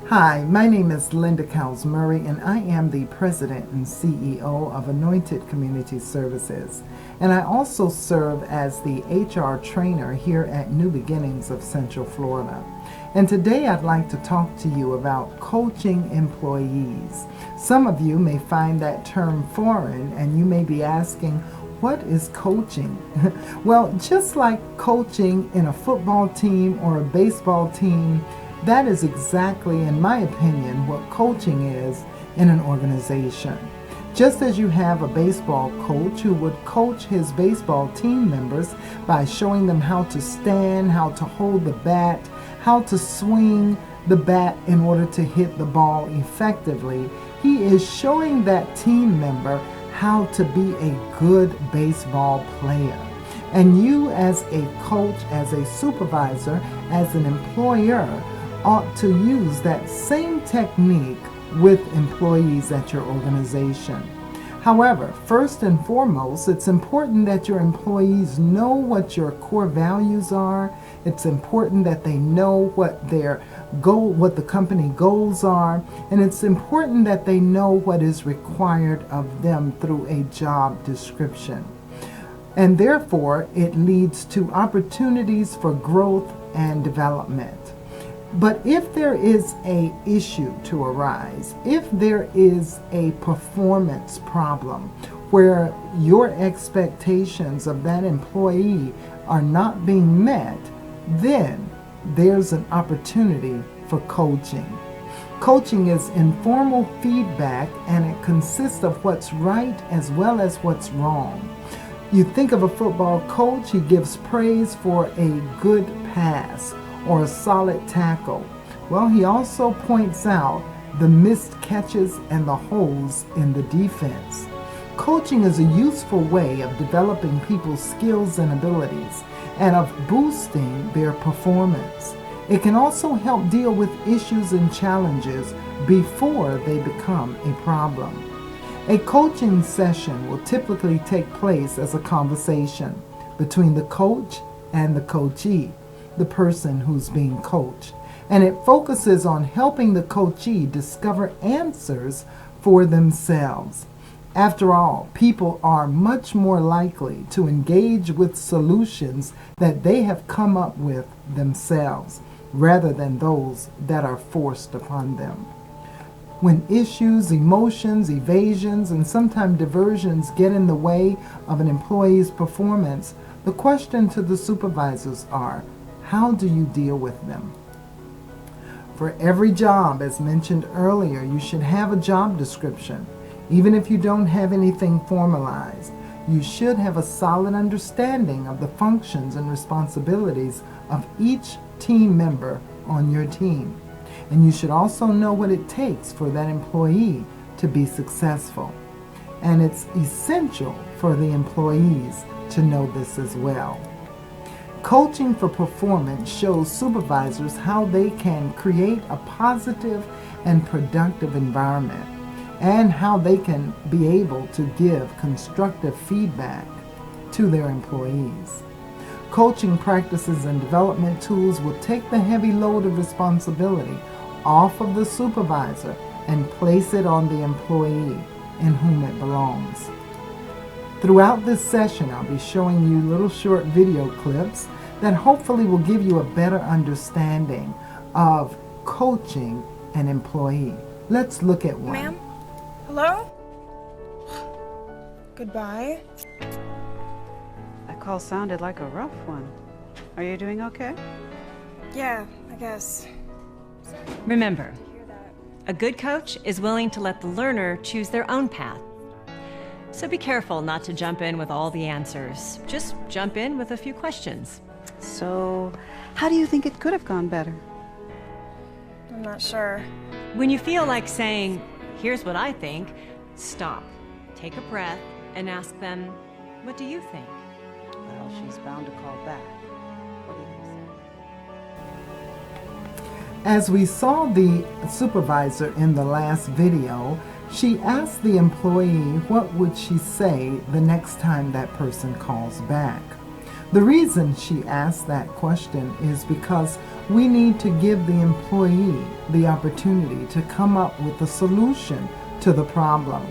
Hi, my name is Linda Cowles Murray, and I am the President and CEO of Anointed Community Services. And I also serve as the HR trainer here at New Beginnings of Central Florida. And today I'd like to talk to you about coaching employees. Some of you may find that term foreign, and you may be asking, what is coaching? Well, just like coaching in a football team or a baseball team, that is exactly, in my opinion, what coaching is in an organization. Just as you have a baseball coach who would coach his baseball team members by showing them how to stand, how to hold the bat, how to swing the bat in order to hit the ball effectively, he is showing that team member how to be a good baseball player. And you as a coach, as a supervisor, as an employer, ought to use that same technique with employees at your organization. However, first and foremost, it's important that your employees know what your core values are. It's important that they know what their goal, what the company goals are, and it's important that they know what is required of them through a job description. And therefore, it leads to opportunities for growth and development. But if there is an issue to arise, if there is a performance problem where your expectations of that employee are not being met, then there's an opportunity for coaching. Coaching is informal feedback, and it consists of what's right as well as what's wrong. You think of a football coach, he gives praise for a good pass or a solid tackle. Well, he also points out the missed catches and the holes in the defense. Coaching is a useful way of developing people's skills and abilities and of boosting their performance. It can also help deal with issues and challenges before they become a problem. A coaching session will typically take place as a conversation between the coach and the coachee, the person who's being coached, and it focuses on helping the coachee discover answers for themselves. After all, people are much more likely to engage with solutions that they have come up with themselves rather than those that are forced upon them. When issues, emotions, evasions, and sometimes diversions get in the way of an employee's performance, the question to the supervisors are, how do you deal with them? For every job, as mentioned earlier, you should have a job description. Even if you don't have anything formalized, you should have a solid understanding of the functions and responsibilities of each team member on your team. And you should also know what it takes for that employee to be successful. And it's essential for the employees to know this as well. Coaching for performance shows supervisors how they can create a positive and productive environment and how they can be able to give constructive feedback to their employees. Coaching practices and development tools will take the heavy load of responsibility off of the supervisor and place it on the employee in whom it belongs. Throughout this session, I'll be showing you little short video clips that hopefully will give you a better understanding of coaching an employee. Let's look at one. Ma'am? Hello? Goodbye. That call sounded like a rough one. Are you doing okay? Yeah, I guess. Remember, a good coach is willing to let the learner choose their own path. So be careful not to jump in with all the answers. Just jump in with a few questions. So, how do you think it could have gone better? I'm not sure. When you feel like saying, "Here's what I think," stop, take a breath, and ask them, "What do you think?" Well, she's bound to call back. What do you think, sir? As we saw the supervisor in the last video, she asked the employee what would she say the next time that person calls back. The reason she asked that question is because we need to give the employee the opportunity to come up with a solution to the problem.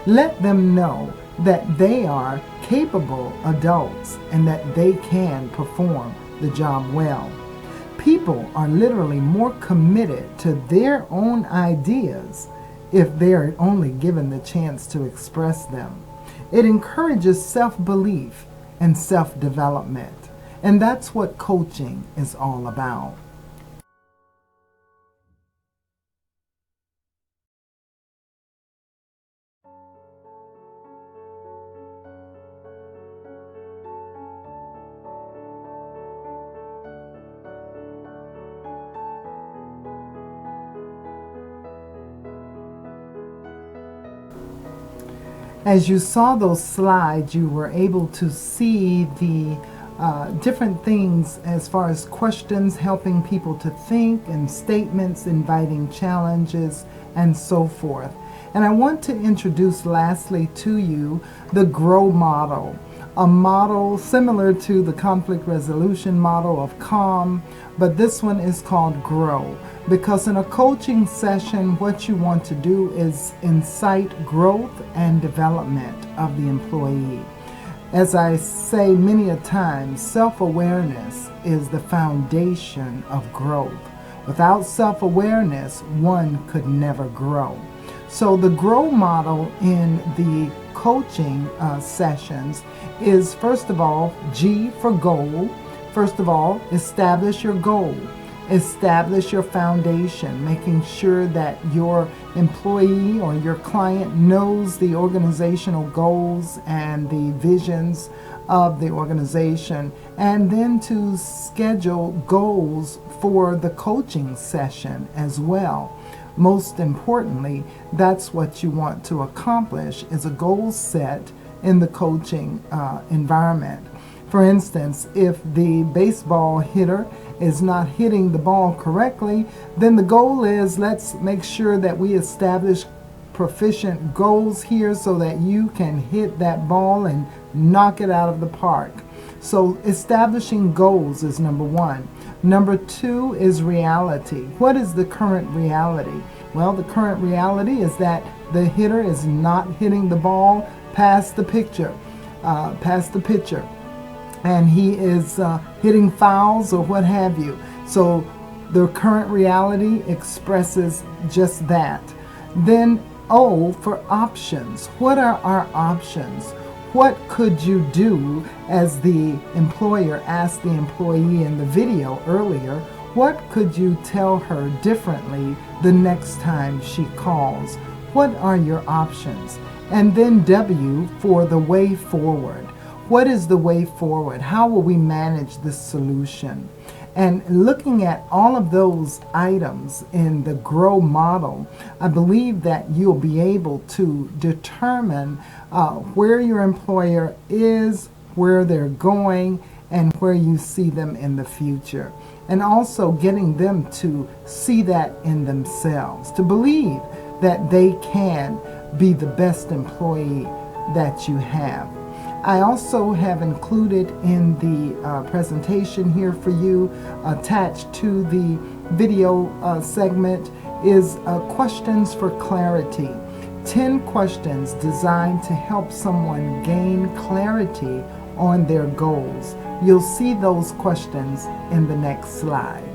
Let them know that they are capable adults and that they can perform the job well. People are literally more committed to their own ideas if they are only given the chance to express them. It encourages self-belief and self-development, and that's what coaching is all about. As you saw those slides, you were able to see the different things as far as questions helping people to think and statements inviting challenges and so forth. And I want to introduce lastly to you the GROW model, a model similar to the conflict resolution model of CALM, but this one is called GROW. Because in a coaching session, what you want to do is incite growth and development of the employee. As I say many a time, self-awareness is the foundation of growth. Without self-awareness, one could never grow. So the GROW model in the coaching sessions is, first of all, G for goal. First of all, establish your goal. Establish your foundation, making sure that your employee or your client knows the organizational goals and the visions of the organization, and then to schedule goals for the coaching session as well. Most importantly, that's what you want to accomplish, is a goal set in the coaching environment. For instance, if the baseball hitter is not hitting the ball correctly, then the goal is, let's make sure that we establish proficient goals here so that you can hit that ball and knock it out of the park. So establishing goals is number one. Number two is reality. What is the current reality? Well, the current reality is that the hitter is not hitting the ball past the pitcher, and he is hitting fouls or what have you. So the current reality expresses just that. Then O for options. What are our options? What could you do, as the employer asked the employee in the video earlier, what could you tell her differently the next time she calls? What are your options? And then W for the way forward. What is the way forward? How will we manage this solution? And looking at all of those items in the GROW model, I believe that you'll be able to determine where your employer is, where they're going, and where you see them in the future. And also getting them to see that in themselves, to believe that they can be the best employee that you have. I also have included in the presentation here for you, attached to the video segment, is questions for clarity. 10 questions designed to help someone gain clarity on their goals. You'll see those questions in the next slide.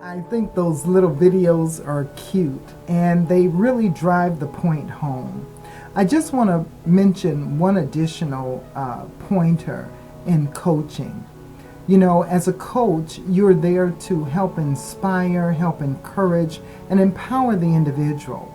I think those little videos are cute and they really drive the point home. I just want to mention one additional pointer in coaching. You know, as a coach, you're there to help inspire, help encourage, and empower the individual.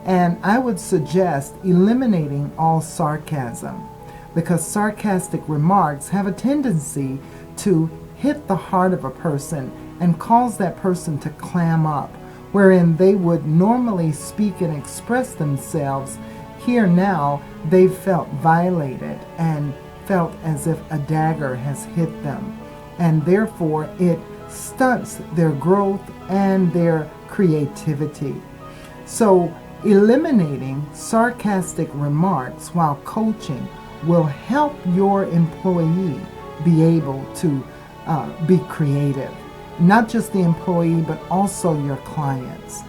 And I would suggest eliminating all sarcasm, because sarcastic remarks have a tendency to hit the heart of a person and cause that person to clam up, wherein they would normally speak and express themselves. Here now, they've felt violated and felt as if a dagger has hit them, and therefore it stunts their growth and their creativity. So eliminating sarcastic remarks while coaching will help your employee be able to be creative. Not just the employee, but also your clients.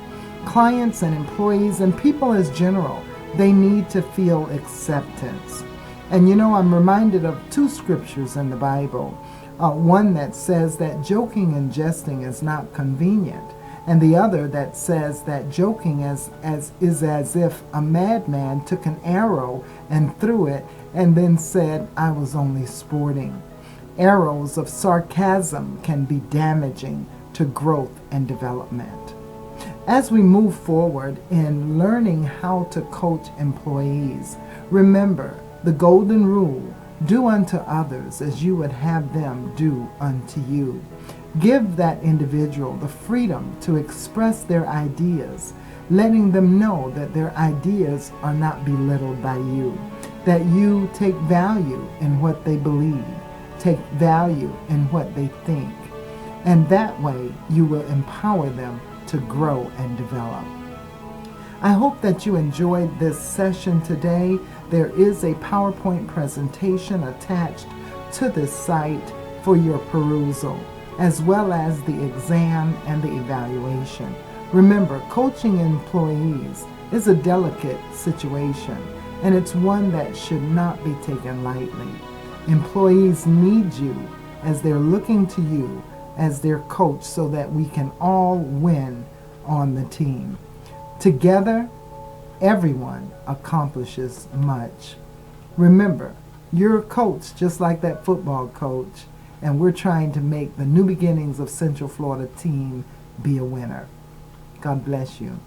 Clients and employees and people as general, they need to feel acceptance. And you know, I'm reminded of two scriptures in the Bible. One that says that joking and jesting is not convenient, and the other that says that joking is as if a madman took an arrow and threw it and then said, "I was only sporting." Arrows of sarcasm can be damaging to growth and development. As we move forward in learning how to coach employees, remember the golden rule: do unto others as you would have them do unto you. Give that individual the freedom to express their ideas, letting them know that their ideas are not belittled by you, that you take value in what they believe, take value in what they think, and that way you will empower them to grow and develop. I hope that you enjoyed this session today. There is a PowerPoint presentation attached to this site for your perusal, as well as the exam and the evaluation. Remember, coaching employees is a delicate situation, and it's one that should not be taken lightly. Employees need you as they're looking to you as their coach so that we can all win on the team. Together, everyone accomplishes much. Remember, you're a coach just like that football coach, and we're trying to make the New Beginnings of Central Florida team be a winner. God bless you.